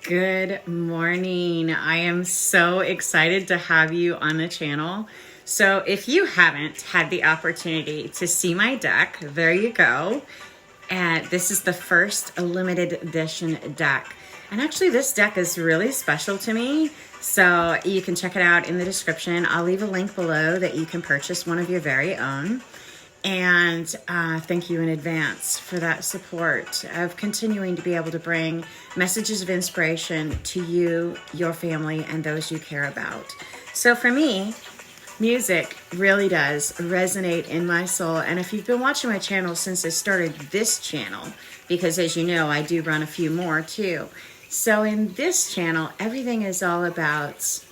Good morning. I am so excited to have you on the channel. So if you haven't had the opportunity to see my deck, there you go. And this is the first limited edition deck. And actually this deck is really special to me. So you can check it out in the description. I'll leave a link below that you can purchase one of your very own. And thank you in advance for that support of continuing to be able to bring messages of inspiration to you, your family, and those you care about. So for me, music really does resonate in my soul. And if you've been watching my channel since I started this channel, because as you know, I do run a few more too. So in this channel, everything is all about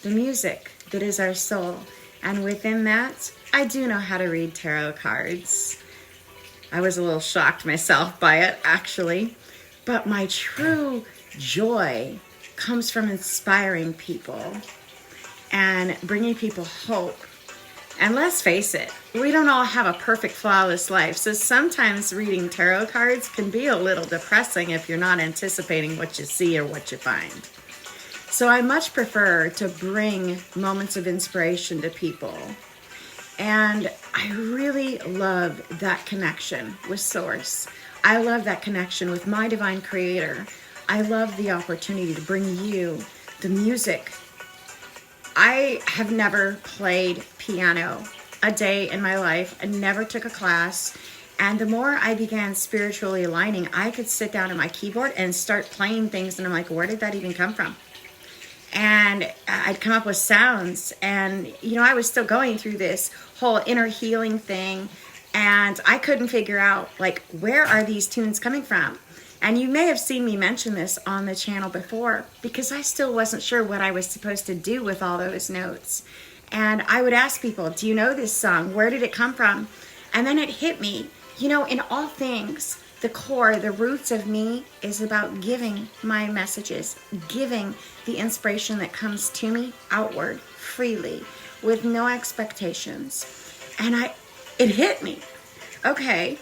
the music that is our soul. And within that, I do know how to read tarot cards. I was a little shocked myself by it, actually. But my true joy comes from inspiring people and bringing people hope. And let's face it, we don't all have a perfect, flawless life. So sometimes reading tarot cards can be a little depressing if you're not anticipating what you see or what you find. So I much prefer to bring moments of inspiration to people. And I really love that connection with Source. I love that connection with my divine creator. I love the opportunity to bring you the music. I have never played piano a day in my life. I never took a class. And the more I began spiritually aligning, I could sit down at my keyboard and start playing things. And I'm like, where did that even come from? And I'd come up with sounds, and I was still going through this whole inner healing thing, and I couldn't figure out where are these tunes coming from. And you may have seen me mention this on the channel before, because I still wasn't sure what I was supposed to do with all those notes. And I would ask people, do you know this song? Where did it come from? And then it hit me, in all things, the core, the roots of me is about giving my messages, giving the inspiration that comes to me outward, freely, with no expectations. And it hit me. Okay,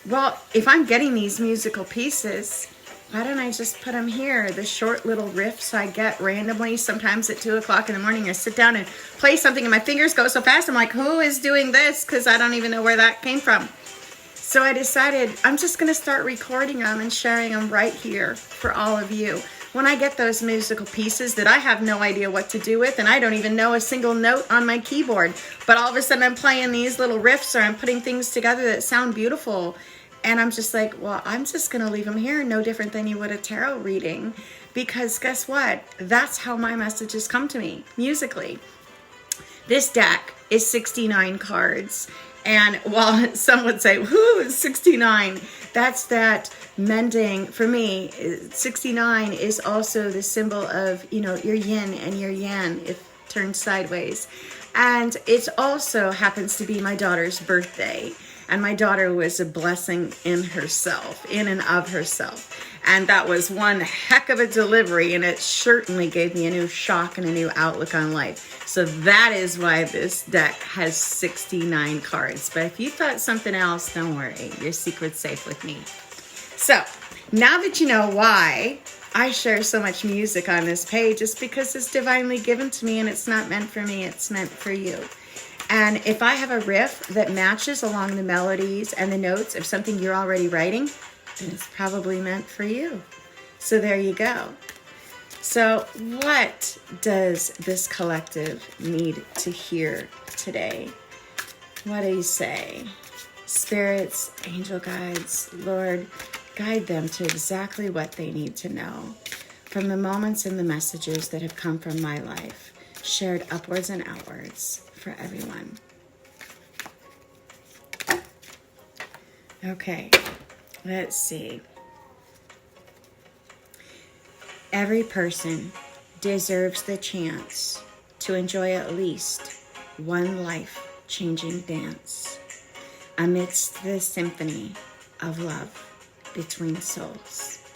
well, if I'm getting these musical pieces, why don't I just put them here? The short little riffs I get randomly, sometimes at 2 o'clock in the morning, I sit down and play something and my fingers go so fast, I'm like, who is doing this? Because I don't even know where that came from. So I decided I'm just going to start recording them and sharing them right here for all of you. When I get those musical pieces that I have no idea what to do with, and I don't even know a single note on my keyboard, but all of a sudden I'm playing these little riffs or I'm putting things together that sound beautiful. And I'm just like, well, I'm just going to leave them here, no different than you would a tarot reading. Because guess what? That's how my messages come to me, musically. This deck is 69 cards. And while some would say, whoo, 69, that's that mending. For me, 69 is also the symbol of, your yin and your yang, if turned sideways. And it also happens to be my daughter's birthday. And my daughter was a blessing in herself, in and of herself. And that was one heck of a delivery, and it certainly gave me a new shock and a new outlook on life. So that is why this deck has 69 cards. But if you thought something else, don't worry. Your secret's safe with me. So now that you know why I share so much music on this page, it's because it's divinely given to me, and it's not meant for me, it's meant for you. And if I have a riff that matches along the melodies and the notes of something you're already writing, then it's probably meant for you. So there you go. So what does this collective need to hear today? What do you say? Spirits, angel guides, Lord, guide them to exactly what they need to know from the moments and the messages that have come from my life, shared upwards and outwards for everyone. Okay, let's see. Every person deserves the chance to enjoy at least one life-changing dance amidst the symphony of love between souls.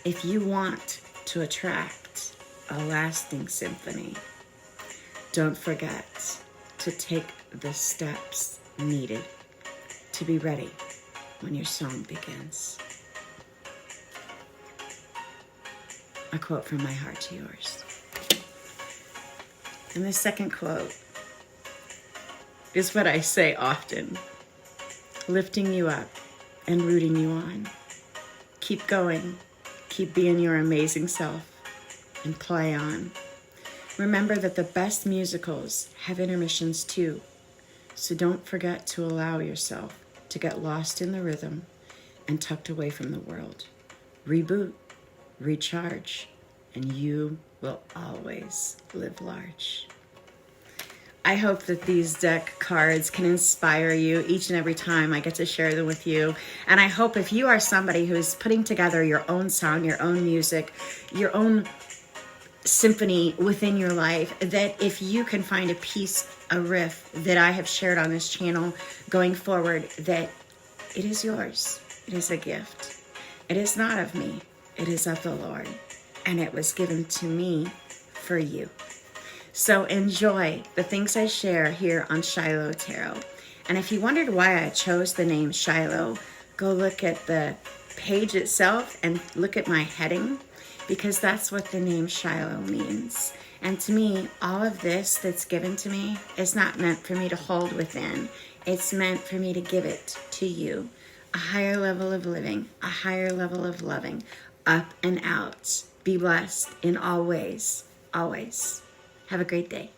If you want to attract a lasting symphony, don't forget to take the steps needed to be ready when your song begins. a quote from my heart to yours. And the second quote is what I say often, lifting you up and rooting you on. Keep going, keep being your amazing self, and play on. Remember that the best musicals have intermissions too, so don't forget to allow yourself to get lost in the rhythm and tucked away from the world. Reboot, recharge, and you will always live large. I hope that these deck cards can inspire you each and every time I get to share them with you. And I hope if you are somebody who is putting together your own song, your own music, your own symphony within your life, that if you can find a piece, a riff that I have shared on this channel going forward, that it is yours. It is a gift. It is not of me. It is of the Lord. And it was given to me for you. So enjoy the things I share here on Shiloh Tarot. And if you wondered why I chose the name Shiloh, go look at the page itself and look at my heading, because that's what the name Shiloh means. And to me, all of this that's given to me is not meant for me to hold within. It's meant for me to give it to you. A higher level of living, a higher level of loving, up and out. Be blessed in all ways, always. Have a great day.